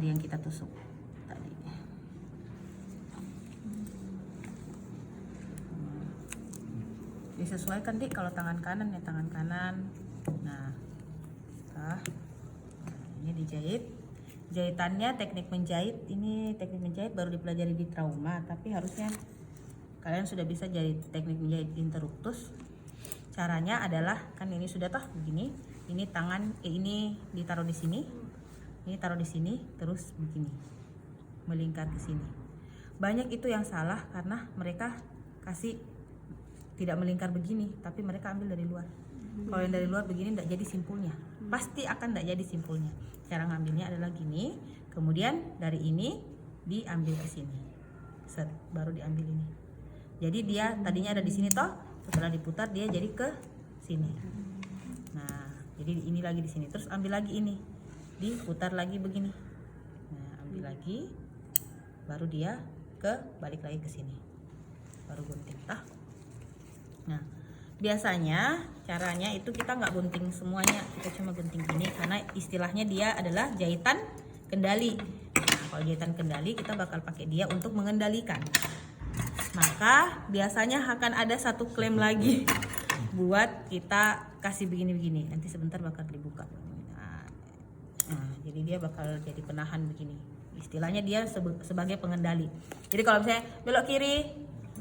tadi yang kita tusuk tadi. Disesuaikan dik, kalau tangan kanan ya tangan kanan. Nah, ini dijahit. Jahitannya teknik menjahit, ini teknik menjahit baru dipelajari di trauma, tapi harusnya kalian sudah bisa jahit teknik menjahit interruptus. Caranya adalah, kan ini sudah toh begini, ini tangan ini ditaruh di sini, ini taruh di sini, terus begini melingkar ke sini. Banyak itu yang salah karena mereka kasih tidak melingkar begini, tapi mereka ambil dari luar. Kalau yang dari luar begini tidak jadi simpulnya, pasti akan tidak jadi simpulnya. Cara ngambilnya adalah gini, kemudian dari ini diambil ke sini, set, baru diambil ini. Jadi dia tadinya ada di sini toh, setelah diputar dia jadi ke sini. Nah, jadi ini lagi di sini, terus ambil lagi ini, diputar lagi begini. Nah, ambil lagi, baru dia balik lagi ke sini, baru gunting toh. Nah, biasanya caranya itu kita nggak gunting semuanya, kita cuma gunting ini karena istilahnya dia adalah jahitan kendali. Nah, kalau jahitan kendali kita bakal pakai dia untuk mengendalikan. Maka biasanya akan ada satu klem lagi buat kita kasih begini-begini. Nanti sebentar bakal dibuka. Nah, jadi dia bakal jadi penahan begini. Istilahnya dia sebagai pengendali. Jadi kalau misalnya belok kiri,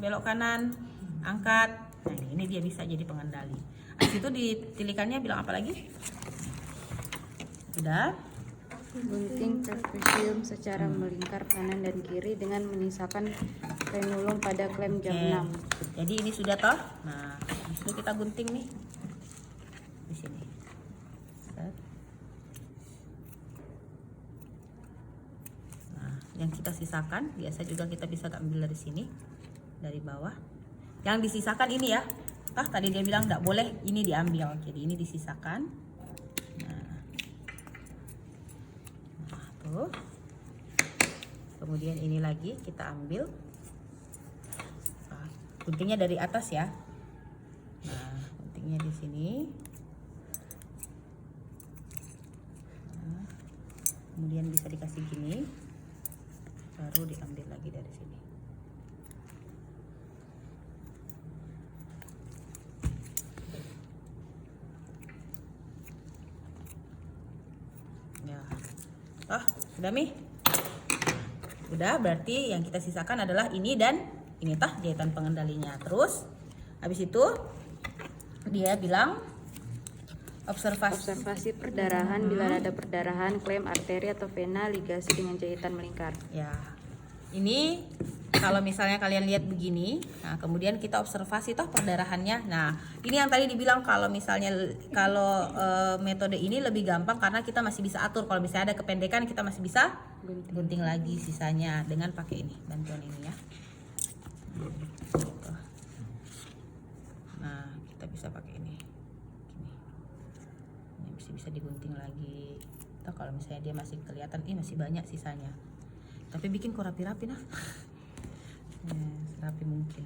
belok kanan, angkat. Nah, ini dia bisa jadi pengendali. Habis itu ditilikannya bilang apa lagi? Sudah. Gunting trapesium secara melingkar kanan dan kiri dengan menyisakan frenulum pada klem jam 6. Jadi ini sudah toh. Nah, habis itu kita gunting nih di sini. Set. Nah, yang kita sisakan biasa juga kita bisa ambil dari sini, dari bawah. Yang disisakan ini ya, tadi dia bilang nggak boleh ini diambil, jadi ini disisakan. Nah, tuh. Kemudian ini lagi kita ambil. Nah, guntingnya dari atas ya. Nah, guntingnya di sini. Nah, kemudian bisa dikasih gini, baru diambil lagi dari sini. Sudah Mi? Udah, berarti yang kita sisakan adalah ini dan ini tah jahitan pengendalinya. Terus habis itu dia bilang observasi perdarahan. Bila ada perdarahan, klem arteri atau vena, ligasi dengan jahitan melingkar. Ya, ini kalau misalnya kalian lihat begini, nah kemudian kita observasi toh perdarahannya. Nah, ini yang tadi dibilang kalau misalnya metode ini lebih gampang karena kita masih bisa atur. Kalau misalnya ada kependekan kita masih bisa gunting lagi sisanya dengan pakai ini, bantuan ini ya. Nah, kita bisa pakai ini. Ini bisa digunting lagi. Toh kalau misalnya dia masih kelihatan, masih banyak sisanya. Tapi bikin kok rapi-rapi nah. Rapi mungkin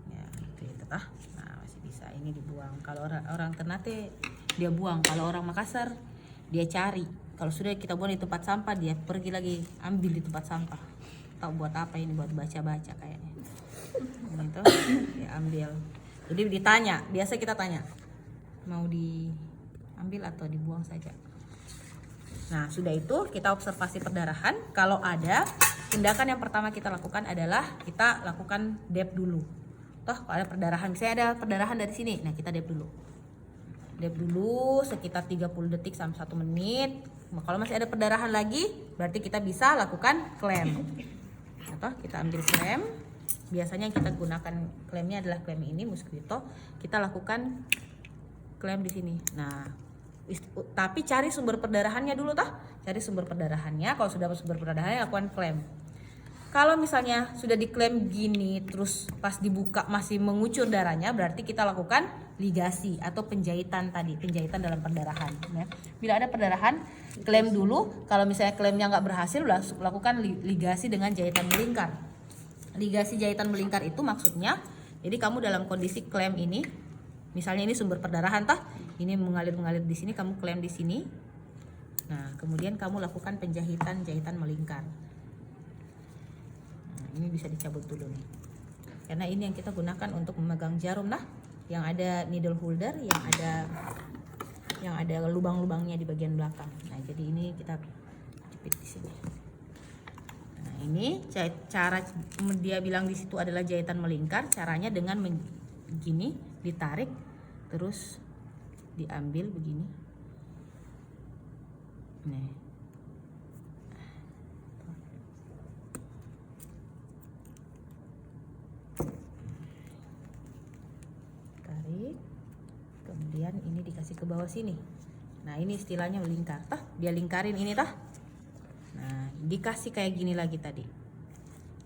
ya gitu ya tetah. Nah, masih bisa ini dibuang. Kalau orang Ternate dia buang, kalau orang Makassar dia cari. Kalau sudah kita buang di tempat sampah, dia pergi lagi ambil di tempat sampah. Tahu buat apa ini, buat baca-baca kayaknya. Gitu dia ambil. Jadi ditanya, biasa kita tanya mau diambil atau dibuang saja. Nah, sudah itu kita observasi perdarahan. Kalau ada, tindakan yang pertama kita lakukan adalah kita lakukan dep dulu. Toh kalau ada perdarahan, misalnya ada perdarahan dari sini, nah kita dep dulu. Dep dulu sekitar 30 detik sampai 1 menit. Nah, kalau masih ada perdarahan lagi, berarti kita bisa lakukan klem. Nah, toh kita ambil klem. Biasanya yang kita gunakan klemnya adalah klem ini, Mosquito. Kita lakukan klem di sini. Nah, tapi cari sumber perdarahannya dulu toh. Cari sumber perdarahannya. Kalau sudah sumber perdarahannya, lakukan klem. Kalau misalnya sudah diklem gini, terus pas dibuka masih mengucur darahnya, berarti kita lakukan ligasi atau penjahitan tadi, penjahitan dalam perdarahan. Ya. Bila ada perdarahan, klem dulu. Kalau misalnya klemnya nggak berhasil, lakukan ligasi dengan jahitan melingkar. Ligasi jahitan melingkar itu maksudnya, jadi kamu dalam kondisi klem ini, misalnya ini sumber perdarahan tah, ini mengalir di sini, kamu klem di sini. Nah, kemudian kamu lakukan jahitan melingkar. Nah, ini bisa dicabut dulu nih. Karena ini yang kita gunakan untuk memegang jarum, nah, yang ada needle holder, yang ada lubang-lubangnya di bagian belakang. Nah, jadi ini kita jepit di sini. Nah, ini cara dia bilang di situ adalah jahitan melingkar. Caranya dengan begini, ditarik, terus diambil begini. Nih. Tarik. Kemudian ini dikasih ke bawah sini. Nah, ini istilahnya melingkar. Tah, dia lingkarin ini tah. Nah, dikasih kayak gini lagi tadi.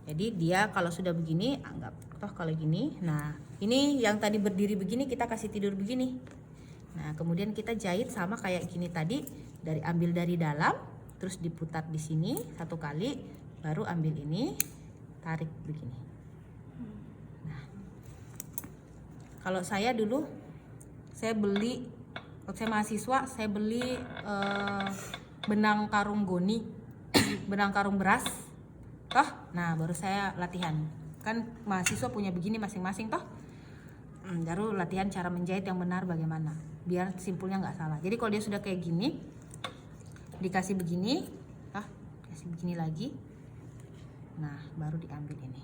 Jadi dia kalau sudah begini, anggap toh kalau gini. Nah, ini yang tadi berdiri begini kita kasih tidur begini. Nah, kemudian kita jahit sama kayak gini tadi, ambil dari dalam, terus diputar di sini 1 kali, baru ambil ini, tarik begini. Nah, kalau saya dulu, waktu saya mahasiswa, saya beli benang karung goni, benang karung beras, toh. Nah, baru saya latihan. Kan mahasiswa punya begini masing-masing toh. Baru latihan cara menjahit yang benar bagaimana, biar simpulnya nggak salah. Jadi kalau dia sudah kayak gini, dikasih begini, kasih begini lagi. Nah, baru diambil ini.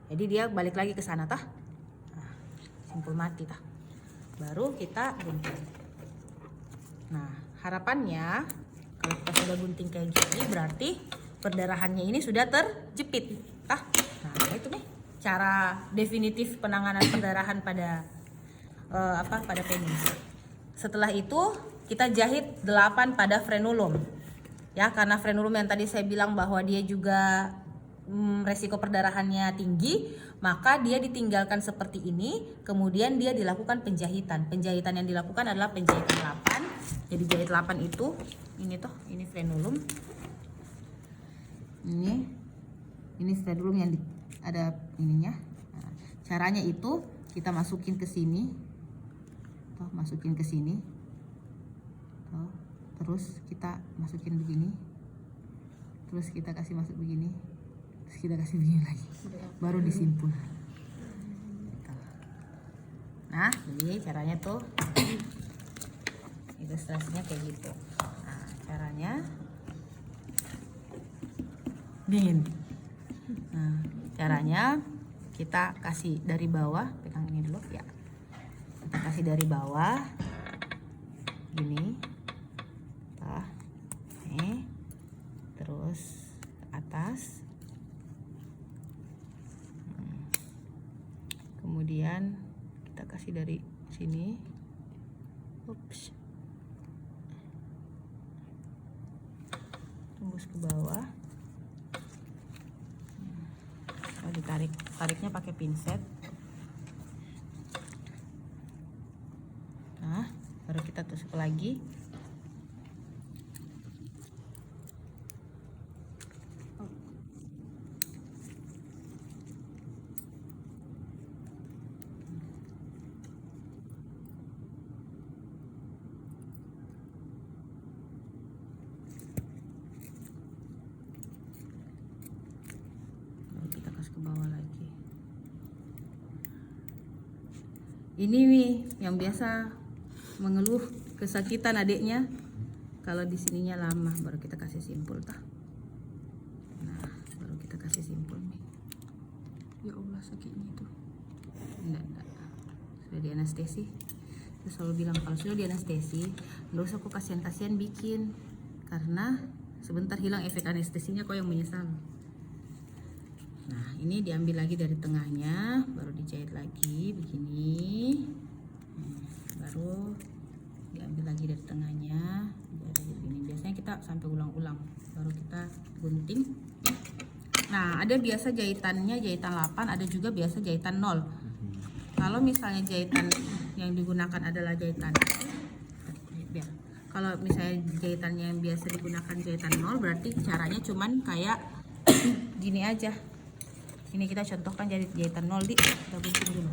Jadi dia balik lagi ke sana tah. Nah, simpul mati tah. Baru kita gunting. Nah, harapannya kalau kita sudah gunting kayak gini, berarti perdarahannya ini sudah terjepit tah. Nah, itu nih cara definitif penanganan perdarahan pada pada penis. Setelah itu kita jahit 8 pada frenulum. Ya, karena frenulum yang tadi saya bilang bahwa dia juga resiko perdarahannya tinggi, maka dia ditinggalkan seperti ini, kemudian dia dilakukan penjahitan. Penjahitan yang dilakukan adalah penjahitan 8. Jadi jahit 8 itu ini frenulum. Ini frenulum yang ada ininya. Nah, caranya itu kita masukin ke sini. Masukin ke sini. Terus kita masukin begini, terus kita kasih masuk begini, terus kita kasih begini lagi, baru disimpul. Nah, ini caranya tuh, ilustrasinya kayak gitu. Nah, caranya dingin. Nah, caranya kita kasih dari bawah, pegang ini dulu ya. Kita kasih dari bawah, gini. Terus ke atas, kemudian kita kasih dari sini, tembus ke bawah. Tariknya pakai pinset. Nah, baru kita tusuk lagi. Ke bawah lagi. Ini nih yang biasa mengeluh kesakitan adiknya, kalau di sininya lama, baru kita kasih simpul tah. Nah, baru kita kasih simpul nih. Ya Allah, sakitnya tuh. Enggak. Sudah di anestesi. Saya selalu bilang kalau sudah di anestesi, nggak usah kok kasihan-kasihan bikin, karena sebentar hilang efek anestesinya, kok yang menyesal. Nah, ini diambil lagi dari tengahnya, baru dijahit lagi begini. Baru diambil lagi dari tengahnya, jadi begini. Biasanya kita sampai ulang-ulang, baru kita gunting. Nah, ada biasa jahitannya jahitan 8, ada juga biasa jahitan 0. Kalau misalnya jahitan yang digunakan adalah jahitan, kalau misalnya jahitannya yang biasa digunakan jahitan 0, berarti caranya cuman kayak gini aja. Ini kita contohkan jahitan 0 kita gunting dulu.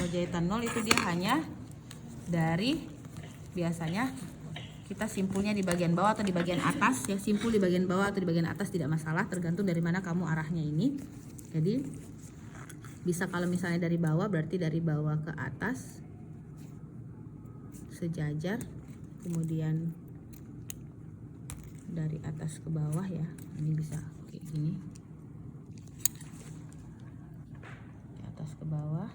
Kalau jahitan 0 itu dia hanya dari, biasanya kita simpulnya di bagian bawah atau di bagian atas ya. Simpul di bagian bawah atau di bagian atas tidak masalah, tergantung dari mana kamu arahnya ini. Jadi bisa kalau misalnya dari bawah, berarti dari bawah ke atas sejajar, kemudian dari atas ke bawah ya. Ini bisa kayak gini, di atas ke bawah.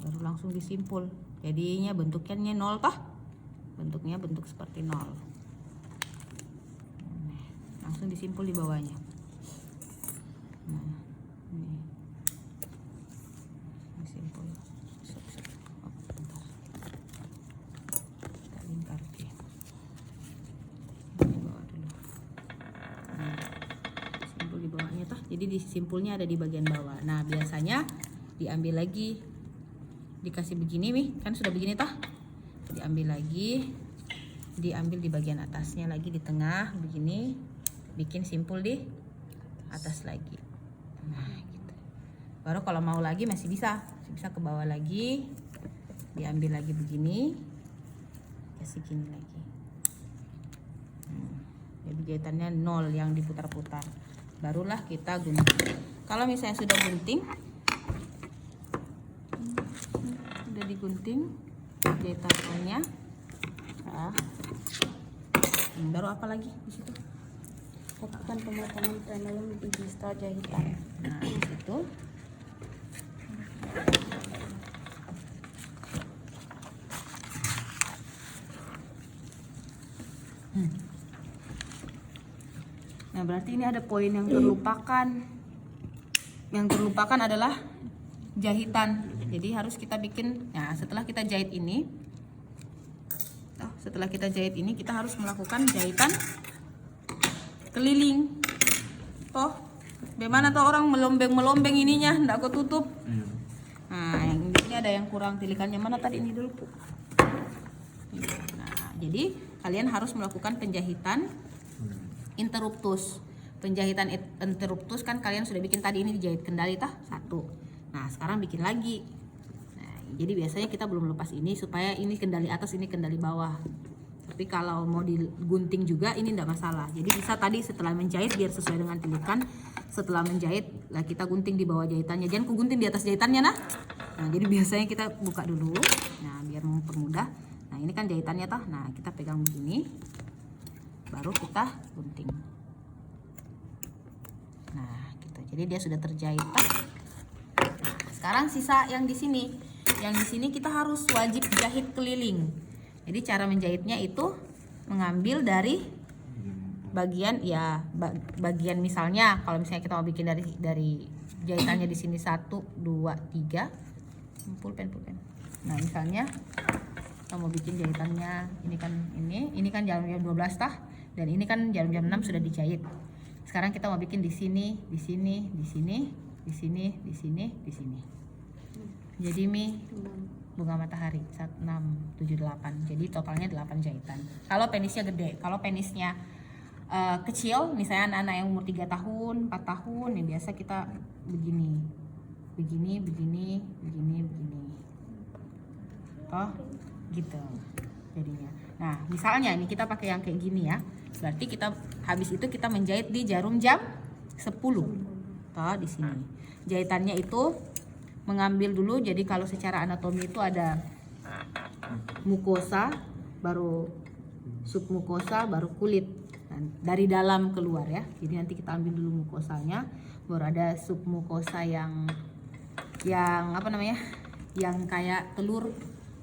Baru langsung disimpul, jadinya bentuknya 0 toh, bentuknya bentuk seperti 0. Langsung disimpul di bawahnya. Nah, ini disimpul. Oh, bentar. Kita lingkar oke. Di bawah dulu. Nah, disimpul di bawahnya toh, jadi disimpulnya ada di bagian bawah. Nah, biasanya diambil lagi, dikasih begini nih, kan sudah begini toh, diambil lagi, diambil di bagian atasnya lagi, di tengah begini, bikin simpul di atas lagi. Nah gitu. Baru kalau mau lagi masih bisa ke bawah lagi, diambil lagi begini, kasih gini lagi. Jadi jahitannya 0 yang diputar-putar, barulah kita gunting. Kalau misalnya sudah gunting, udah digunting jahitannya, nah, baru apa lagi di situ? Lakukan pemotongan frenulum di distal jahitan. Nah di situ nah berarti ini ada poin yang terlupakan. Yang terlupakan adalah jahitan. Jadi harus kita bikin. Nah setelah kita jahit ini, kita harus melakukan jahitan keliling. Toh, bagaimana tuh orang melombeng ininya, ndak aku tutup. Nah, yang ini ada yang kurang, tilikannya mana tadi ini dulu. Nah, jadi kalian harus melakukan penjahitan interruptus. Penjahitan interruptus kan kalian sudah bikin tadi, ini dijahit kendali tah 1. Nah, sekarang bikin lagi. Nah, jadi biasanya kita belum lepas ini supaya ini kendali atas, ini kendali bawah. Tapi kalau mau digunting juga ini enggak masalah. Jadi bisa tadi setelah menjahit biar sesuai dengan tilikan. Setelah menjahit lah kita gunting di bawah jahitannya. Jangan kugunting di atas jahitannya nah. Nah, jadi biasanya kita buka dulu. Nah, biar mempermudah. Nah, ini kan jahitannya toh. Nah, kita pegang begini. Baru kita gunting. Nah, gitu. Jadi dia sudah terjahit toh. Nah, sekarang sisa yang di sini. Yang di sini kita harus wajib jahit keliling. Jadi cara menjahitnya itu mengambil dari bagian ya, bagian misalnya kalau misalnya kita mau bikin dari jahitannya di sini 1 2 3 pulpen. Nah, misalnya kita mau bikin jahitannya ini kan jarum jam 12 tah, dan ini kan jarum jam 6 sudah dijahit. Sekarang kita mau bikin di sini. Jadi bunga matahari 1 6 7 8. Jadi totalnya 8 jahitan. Kalau penisnya gede, kalau penisnya kecil, misalnya anak-anak yang umur 3 tahun, 4 tahun, yang biasa kita begini. Toh gitu jadinya. Nah, misalnya ini kita pakai yang kayak gini ya. Berarti kita habis itu kita menjahit di jarum jam 10. Toh di sini. Jahitannya itu mengambil dulu, jadi kalau secara anatomi itu ada mukosa, baru submukosa, baru kulit. Dan dari dalam keluar ya. Jadi nanti kita ambil dulu mukosanya, baru ada submukosa yang apa namanya? Yang kayak telur,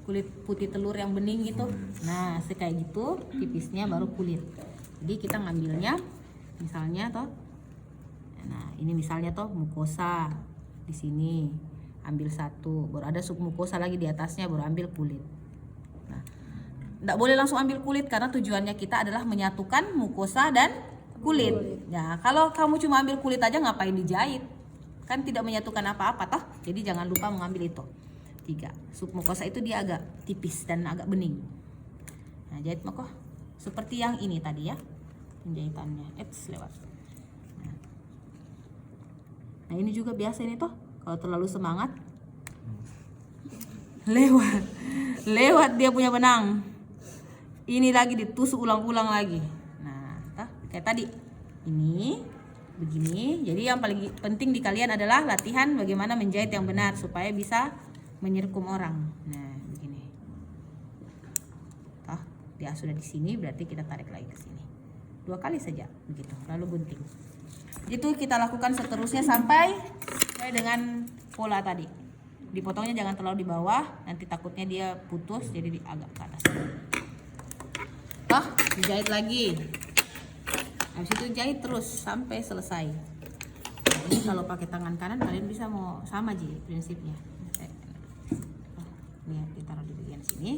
kulit putih telur yang bening gitu. Nah, kayak gitu tipisnya baru kulit. Jadi kita ngambilnya misalnya toh. Nah, ini misalnya toh mukosa di sini. Ambil 1, baru ada submukosa lagi di atasnya, baru ambil kulit. Nah, tidak boleh langsung ambil kulit karena tujuannya kita adalah menyatukan mukosa dan kulit. Nah, kalau kamu cuma ambil kulit aja ngapain dijahit? Kan tidak menyatukan apa-apa toh. Jadi jangan lupa mengambil itu. 3. Submukosa itu dia agak tipis dan agak bening. Nah, jahit moko seperti yang ini tadi ya. penjahitannya. Lewat. Nah ini juga biasa ini tuh, kalau terlalu semangat lewat dia punya benang. Ini lagi ditusuk ulang-ulang lagi. Nah, kayak tadi. Ini begini. Jadi yang paling penting di kalian adalah latihan bagaimana menjahit yang benar supaya bisa menyerkum orang. Nah, begini. Dia sudah di sini, berarti kita tarik lagi ke sini. 2 kali saja begitu, lalu gunting. Itu kita lakukan seterusnya sampai sesuai dengan pola tadi. Dipotongnya jangan terlalu di bawah, nanti takutnya dia putus, jadi agak ke atas. Dijahit lagi. Habis itu jahit terus sampai selesai. Nah, ini kalau pakai tangan kanan kalian bisa mau sama aja prinsipnya. Lihat, ditaruh di bagian sini.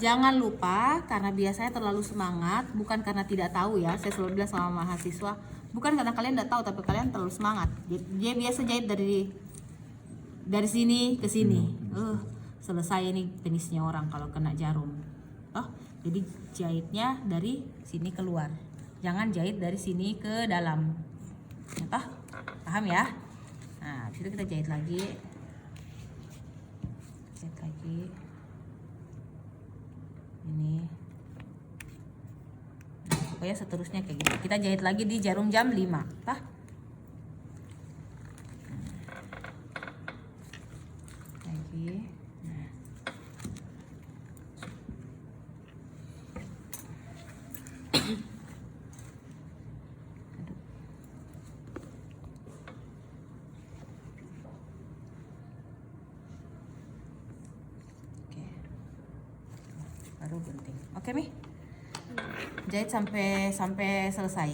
Jangan lupa, karena biasanya terlalu semangat, bukan karena tidak tahu ya. Saya selalu bilang sama mahasiswa, bukan karena kalian tidak tahu, tapi kalian terlalu semangat. Dia biasa jahit dari sini ke sini. Selesai ini penisnya orang kalau kena jarum. Jadi jahitnya dari sini keluar. Jangan jahit dari sini ke dalam. Paham ya? Nah, habis itu kita jahit lagi. Ini. Nah, pokoknya seterusnya kayak gitu. Kita jahit lagi di jarum jam 5. Lagi. Baru gunting. Oke, Mi? Jahit sampai selesai.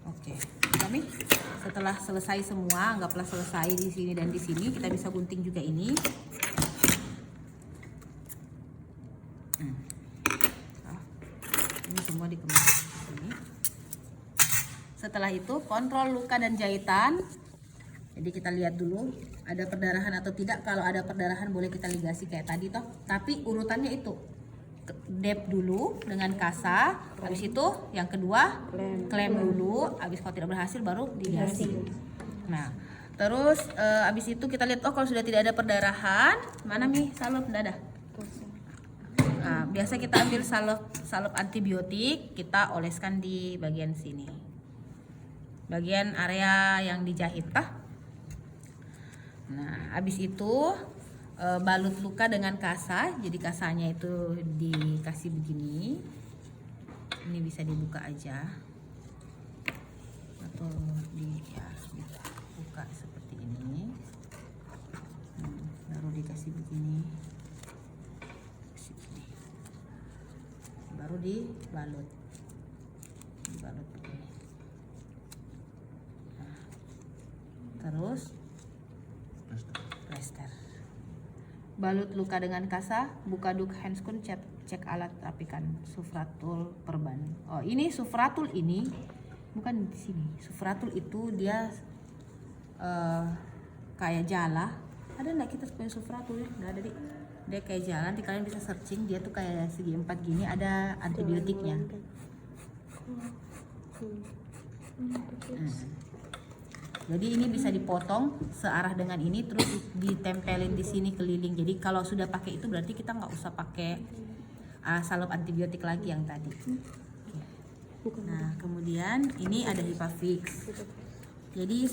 Oke. Mi? Setelah selesai semua, anggaplah selesai di sini dan di sini, kita bisa gunting juga ini. Ini semua dikemas ini. Setelah itu kontrol luka dan jahitan. Jadi kita lihat dulu ada perdarahan atau tidak. Kalau ada perdarahan boleh kita ligasi kayak tadi toh. Tapi urutannya itu dep dulu dengan kasa. Habis itu yang kedua klem dulu. Habis kalau tidak berhasil baru ligasi. Nah terus habis itu kita lihat kalau sudah tidak ada perdarahan. Mana Mi salep? Tidak ada. Nah, biasa kita ambil salep antibiotik. Kita oleskan di bagian sini. Bagian area yang dijahit Nah, habis itu balut luka dengan kasa. Jadi kasanya itu dikasih begini. Ini bisa dibuka aja atau dibuka seperti ini. Baru dikasih begini. Baru dibalut. Dibalut begini. Nah, terus plester. Balut luka dengan kasa, buka duk handskun, cek alat rapikan sufratul perban. Oh, ini sufratul ini bukan di sini. Sufratul itu dia kayak jala. Ada enggak kita punya sufratul ya? Enggak ada, Dik. Dia kayak jala, nanti kalian bisa searching, dia tuh kayak segi 4 gini, ada antibiotiknya. Jadi ini bisa dipotong searah dengan ini, terus ditempelin di sini keliling. Jadi kalau sudah pakai itu berarti kita nggak usah pakai salep antibiotik lagi yang tadi. Nah kemudian ini ada Hipafix. Jadi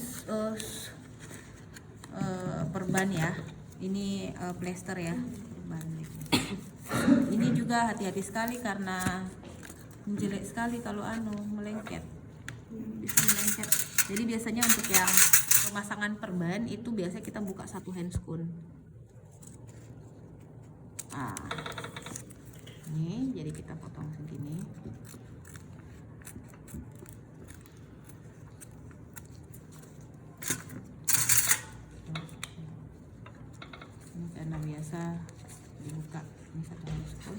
perban ya. Ini plester ya. Perban. Ini juga hati-hati sekali karena menjelek sekali kalau melengket. Bisa melengket. Jadi biasanya untuk yang pemasangan perban itu biasa kita buka satu handskun. Ini jadi kita potong segini. Ini karena biasa dibuka. Ini satu handskun.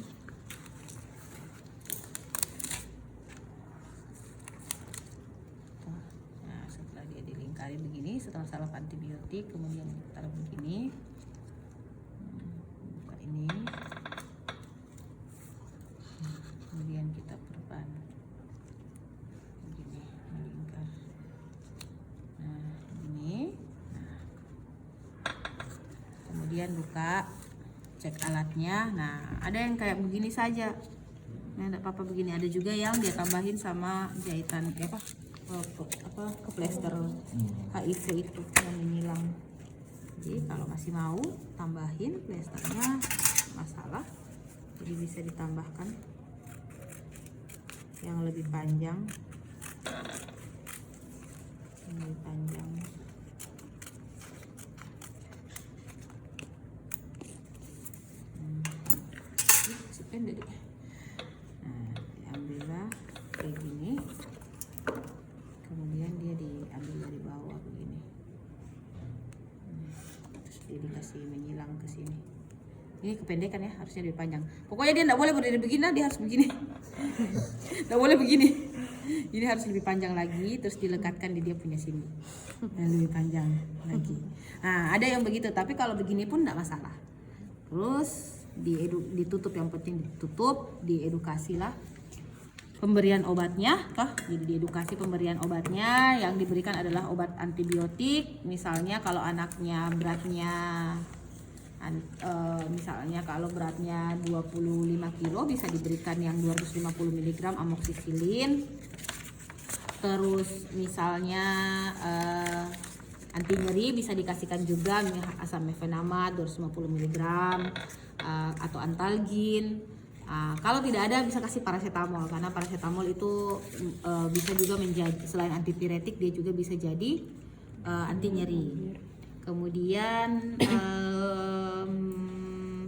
Begini, setelah salep antibiotik kemudian taruh begini, buka ini, kemudian kalian buka, cek alatnya. Nah, ada yang kayak begini saja. Nah, enggak apa-apa begini. Ada juga yang dia tambahin sama jahitan plester HIV itu yang menyilang. Jadi kalau masih mau tambahin plesternya masalah, jadi bisa ditambahkan yang lebih panjang, pendek deh. Nah, diambillah kayak gini, kemudian dia diambil dari bawah begini, terus dia dikasih menyilang ke sini. Ini kependekan ya, harusnya lebih panjang. Pokoknya dia nggak boleh berdiri begini, dia harus begini. Nggak boleh begini. Ini harus lebih panjang lagi, terus dilekatkan di dia punya sini. Dan lebih panjang lagi. Nah, ada yang begitu, tapi kalau begini pun nggak masalah. Terus ditutup, yang penting ditutup, diedukasilah pemberian obatnya, jadi diedukasi pemberian obatnya. Yang diberikan adalah obat antibiotik. Misalnya kalau anaknya beratnya misalnya kalau beratnya 25 kilo bisa diberikan yang 250 mg amoxicillin. Terus misalnya anti nyeri bisa dikasihkan juga asam mefenamate 250 mg atau antalgin. Kalau tidak ada bisa kasih paracetamol, karena paracetamol itu bisa juga menjadi, selain antipiretik dia juga bisa jadi anti nyeri. Kemudian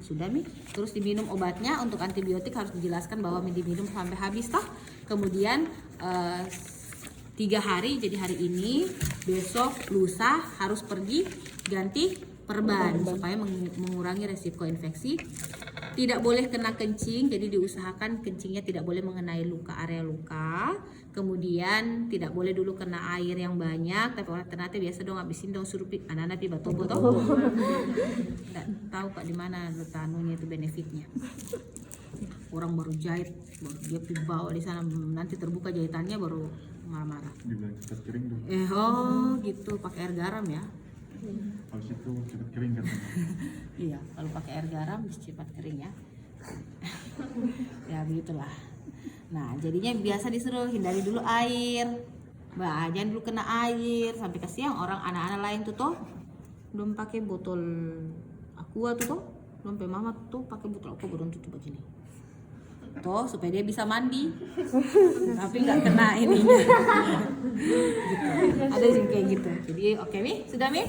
sudah Mi, terus diminum obatnya. Untuk antibiotik harus dijelaskan bahwa diminum sampai habis toh. Kemudian 3 hari, jadi hari ini, besok, lusa harus pergi ganti perban supaya mengurangi resiko infeksi. Tidak boleh kena kencing, jadi diusahakan kencingnya tidak boleh mengenai area luka. Kemudian tidak boleh dulu kena air yang banyak, tapi orang ternyata biasa dong habisin dong surupi anak-anak tiba tobo toh. Tidak tahu Pak di mana letanunya itu benefitnya. Orang baru jahit, baru dia bawa di sana, nanti terbuka jahitannya baru marah-marah. Dibilang cepat kering tuh. Gitu, pakai air garam ya. Habis itu cepat kering kan. Iya, kalau pakai air garam cepat kering ya. Ya begitulah. Nah, jadinya biasa disuruh hindari dulu air. Mbak, jangan dulu kena air sampai ke siang. Orang anak-anak lain tuh toh belum pakai botol aqua tuh toh. Belum sampai mama tuh pakai botol aqua baru tutup begini. Toh supaya dia bisa mandi. Tapi nggak kena ininya. Gitu. Ada yang kayak gitu. Jadi oke Mi, sudah Mi?